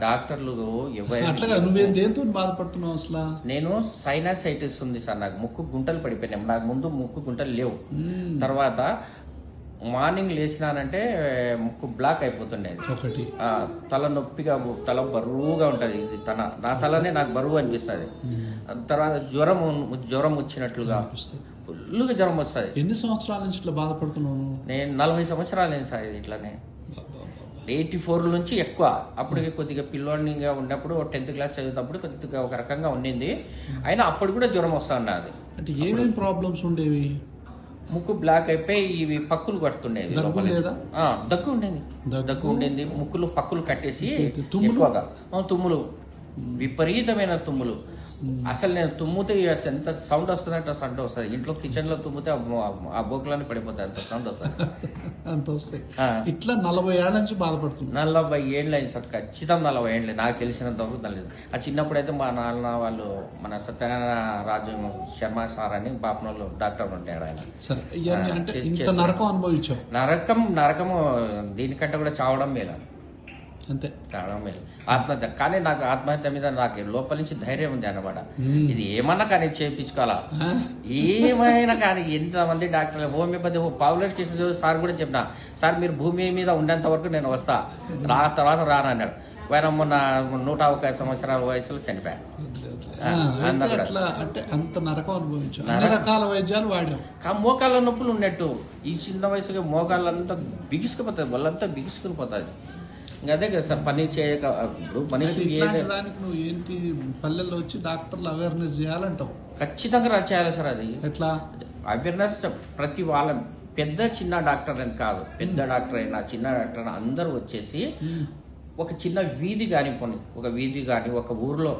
డాక్టర్లు అట్లాగా నువ్వేం దేంతో బాధపడుతున్నావు అసలు? నేను సైనసైటిస్ ఉంది సార్, నాకు ముక్కు గుంటలు పడిపోయినాయి. నాకు ముందు ముక్కు గుంటలు లేవు. తర్వాత మార్నింగ్ లేచినానంటే ముక్కు బ్లాక్ అయిపోతుండేది. ఒకటి తల నొప్పిగా, తల బరువుగా ఉంటుంది. ఇది నా తలనే నాకు బరువు అనిపిస్తుంది. తర్వాత జ్వరం వచ్చినట్లుగా ఫుల్గా జ్వరం వస్తుంది. ఎన్ని సంవత్సరాల నుంచి ఇట్లా బాధపడుతున్నావు? నేను 40 సంవత్సరాలు నేను సార్ ఇది ఇట్లానే. 84 నుంచి ఎక్కువ. అప్పుడు కొద్దిగా పిల్లోడిగా ఉన్నప్పుడు 10th క్లాస్ చదివేటప్పుడు కొద్దిగా ఒక రకంగా ఉండింది. అయినా అప్పుడు కూడా జ్వరం వస్తా ఉన్నది. అంటే ఏమేమి ప్రాబ్లమ్స్ ఉండేవి? ముక్కు బ్లాక్ అయిపోయి ఇవి పక్కులు కడుతుండేవి. దగ్గు ఉండేది. దగ్గు ఉండేది. ముక్కులు పక్కులు కట్టేసి ఎక్కువగా తుమ్ములు, విపరీతమైన తుమ్ములు. అసలు నేను తుమ్ముతే ఎంత సౌండ్ వస్తుందంటే సౌండ్ వస్తుంది. ఇంట్లో కిచెన్ లో తుమ్మితే ఆ బోకులన్నీ పడిపోతాయి, అంత సౌండ్ వస్తుంది. అంత వస్తాయి. ఇట్లా 40 ఏళ్ల నుంచి బాధపడుతుంది. 40 ఏళ్ళు అయింది సార్, ఖచ్చితంగా 40 ఏళ్ళు. నాకు తెలిసినంత వరకు తెలియదు. ఆ చిన్నప్పుడైతే మా నాన్న వాళ్ళు మన సత్యనారాయణ రాజు శర్మ సార్ అని పాపనోళ్ళు డాక్టర్ ఉంటాడు ఆయన. నరకం అనుభవించావు? నరకము దీనికంటే కూడా చావడం మేలు, అంతే. చావడం మేలు. ఆత్మహత్య కానీ నాకు ఆత్మహత్య మీద నాకు లోపల నుంచి ధైర్యం ఉంది అన్నమాట. ఇది ఏమన్నా కానీ చేయించుకోవాలా, ఏమైనా కానీ. ఎంతమంది డాక్టర్లు హోమియోపతి పావులేష్ కృష్ణ సార్ కూడా చెప్పిన, సార్ మీరు భూమి మీద ఉండేంత వరకు నేను వస్తా, తర్వాత రానన్నాడు. ఆయన మొన్న 101 సంవత్సరాల వయసులో చనిపోయారు. అంటే అంత నరకం అనుభవించాం. అన్ని రకాల వైద్యాలు వాడాం. మోకాళ్ళ నొప్పులు ఉన్నట్టు ఈ చిన్న వయసులో మోకాళ్ళంతా బిగుసుకుపోతుంది, వాళ్ళంతా బిగుసుకుని పోతుంది. ఇంకా అదే కదా సార్ పని చేయక. ఇప్పుడు మనిషి నువ్వు ఏంటి పల్లెల్లో వచ్చి డాక్టర్లు అవేర్నెస్ చేయాలంటావు? ఖచ్చితంగా చేయాలి సార్. అది ఎట్లా అవేర్నెస్? ప్రతి వాళ్ళ పెద్ద చిన్న డాక్టర్ అని కాదు, పెద్ద డాక్టర్ అయినా చిన్న డాక్టర్ అయినా అందరూ వచ్చేసి ఒక చిన్న వీధి కానీ ఒక వీధి కానీ ఒక ఊర్లో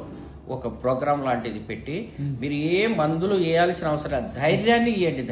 ఒక ప్రోగ్రామ్ లాంటిది పెట్టి మీరు ఏ మందులు వేయాల్సిన అవసరం, ధైర్యాన్ని ఇవ్వండి.